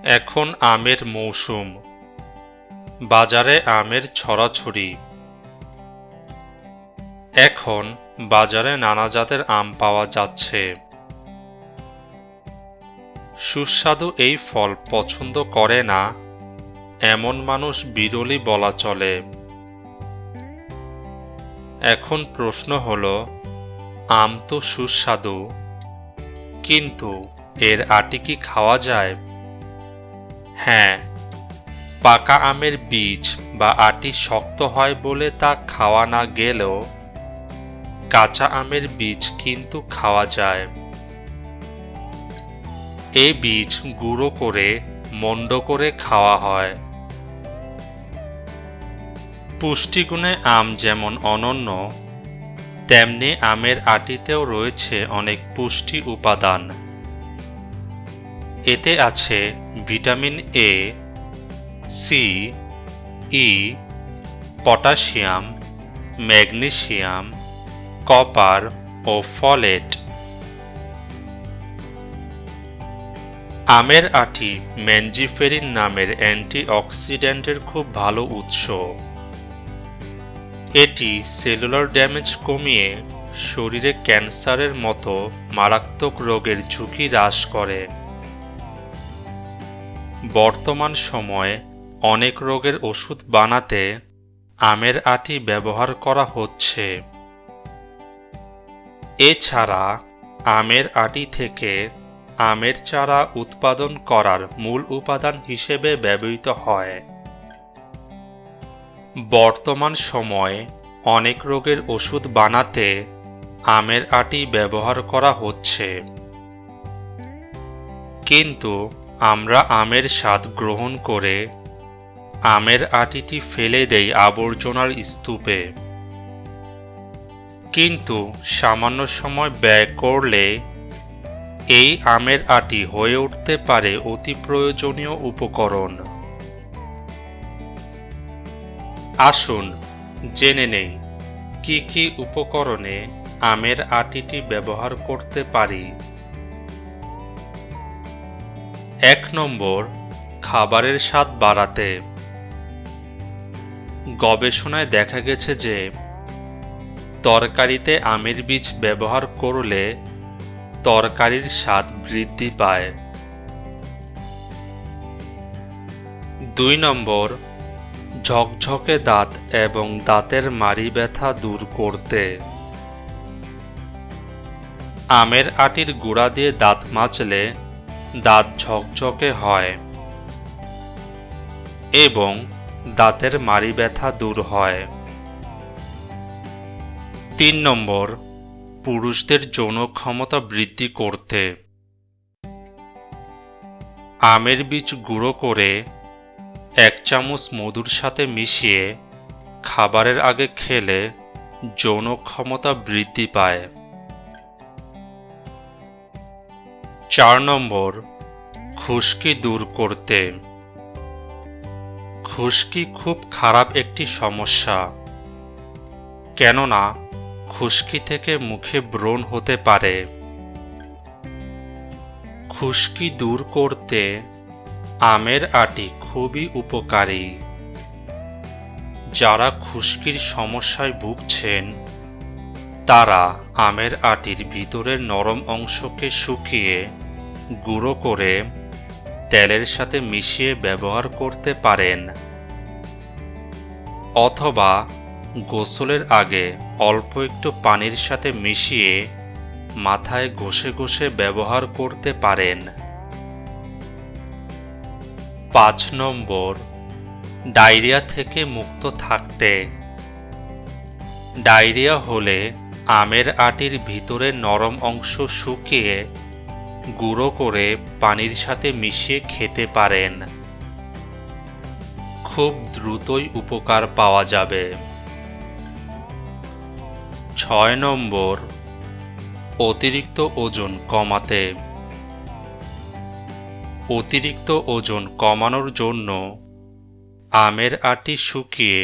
এখন আমের মৌসুম। বাজারে আমের ছড়াছড়ি। এখন বাজারে নানা জাতের আম পাওয়া যাচ্ছে। সুস্বাদু এই ফল পছন্দ করে না এমন মানুষ বিরলই বলা চলে। এখন প্রশ্ন হলো, আম তো সুস্বাদু, কিন্তু এর আটি কি খাওয়া যায়? হ্যাঁ, পাকা আমের বীজ বা আটি শক্ত হয় বলে তা খাওয়া না গেলেও কাঁচা আমের বীজ কিন্তু খাওয়া যায়। এই বীজ গুঁড়ো করে মন্ড করে খাওয়া হয়। পুষ্টিগুণে আম যেমন অনন্য, তেমনি আমের আটিতেও রয়েছে অনেক পুষ্টি উপাদান। এতে আছে vitamin A, C, E, potassium, magnesium, copper ও ফলেট। আমের আটি ম্যানজিফেরিন নামের অ্যান্টিঅক্সিডেন্টের খুব ভালো উৎস। এটি সেলুলার ড্যামেজ কমিয়ে শরীরে ক্যান্সারের মতো মারাত্মক রোগের ঝুঁকি হ্রাস করে। বর্তমান সময়ে অনেক রোগের ওষুধ বানাতে আমের আটি ব্যবহার করা হচ্ছে। এছাড়া আমের আটি থেকে আমের চারা উৎপাদন করার মূল উপাদান হিসেবে ব্যবহৃত হয়। বর্তমান সময়ে অনেক রোগের ওষুধ বানাতে আমের আটি ব্যবহার করা হচ্ছে। কিন্তু আমরা আমের স্বাদ গ্রহণ করে আমের আটিটি ফেলে দেই আবর্জনার স্তূপে। কিন্তু সামান্য সময় ব্যয় করলে এই আমের আটি হয়ে উঠতে পারে অতি প্রয়োজনীয় উপকরণ। আসুন জেনে নেই কি কি উপকরণে আমের আটিটি ব্যবহার করতে পারি। ১ নম্বর, খাবারের স্বাদ বাড়াতে। গবেষণায় দেখা গেছে যে তরকারিতে আমের বীজ ব্যবহার করলে তরকারির স্বাদ বৃদ্ধি পায়। ২ নম্বর, ঝকঝকে দাঁত এবং দাঁতের মাড়ি ব্যথা দূর করতে। আমের আটির গুঁড়া দিয়ে দাঁত মাজলে দাঁত ঝকঝকে হয় এবং দাঁতের মাড়ি ব্যথা দূর হয়। ৩ নম্বর, পুরুষদের যৌন ক্ষমতা বৃদ্ধি করতে। আমের বীজ গুঁড়ো করে ১ চামচ মধুর সাথে মিশিয়ে খাবারের আগে খেলে যৌন ক্ষমতা বৃদ্ধি পায়। ৪ নম্বর, খুশকি দূর করতে। খুশকি খুব খারাপ একটি সমস্যা, কেননা খুশকি থেকে মুখে ব্রণ হতে পারে। খুশকি দূর করতে আমের আটি খুবই উপকারী। যারা খুশকির সমস্যায় ভুগছেন তারা আমের আটির ভিতরের নরম অংশকে শুকিয়ে গুঁড়ো করে তেলের সাথে মিশিয়ে ব্যবহার করতে পারেন, অথবা গোসলের আগে অল্প একটু পানির সাথে মিশিয়ে মাথায় ঘষে ঘষে ব্যবহার করতে পারেন। ৫ নম্বর, ডায়রিয়া থেকে মুক্ত থাকতে। ডায়রিয়া হলে আমের আটির ভিতরে নরম অংশ শুকিয়ে গুঁড়ো করে পানির সাথে মিশিয়ে খেতে পারেন। খুব দ্রুতই উপকার পাওয়া যাবে। ৬ নম্বর, অতিরিক্ত ওজন কমাতে। অতিরিক্ত ওজন কমানোর জন্য আমের আটি শুকিয়ে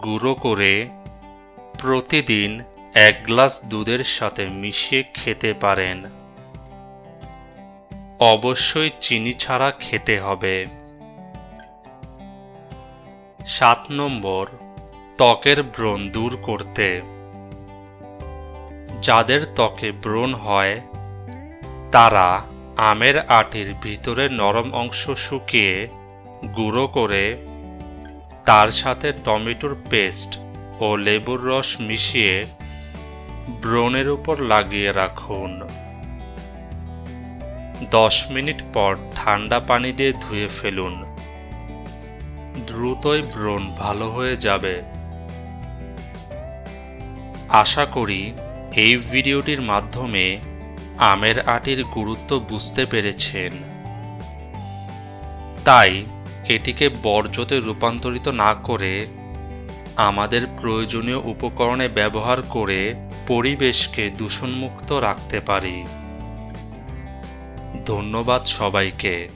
গুঁড়ো করে প্রতিদিন ১ গ্লাস দুধের সাথে মিশিয়ে খেতে পারেন। অবশ্যই চিনি ছাড়া খেতে হবে। 7 নম্বর, ত্বকের ব্রণ দূর করতে। যাদের ত্বকে ব্রণ হয় তারা আমের আটির ভিতরের নরম অংশ শুকিয়ে গুঁড়ো করে তার সাথে টমেটোর পেস্ট ও লেবুর রস মিশিয়ে ব্রণের উপর লাগিয়ে রাখুন। 10 মিনিট পর ঠান্ডা পানি দিয়ে ধুয়ে ফেলুন। দ্রুতই ব্রণ ভালো হয়ে যাবে। আশা করি এই ভিডিওটির মাধ্যমে আমের আটির গুরুত্ব বুঝতে পেরেছেন। তাই এটিকে বর্জ্যতে রূপান্তরিত না করে আমাদের প্রয়োজনীয় উপকরণে ব্যবহার করে পরিবেশকে দূষণমুক্ত রাখতে পারি। ধন্যবাদ সবাইকে।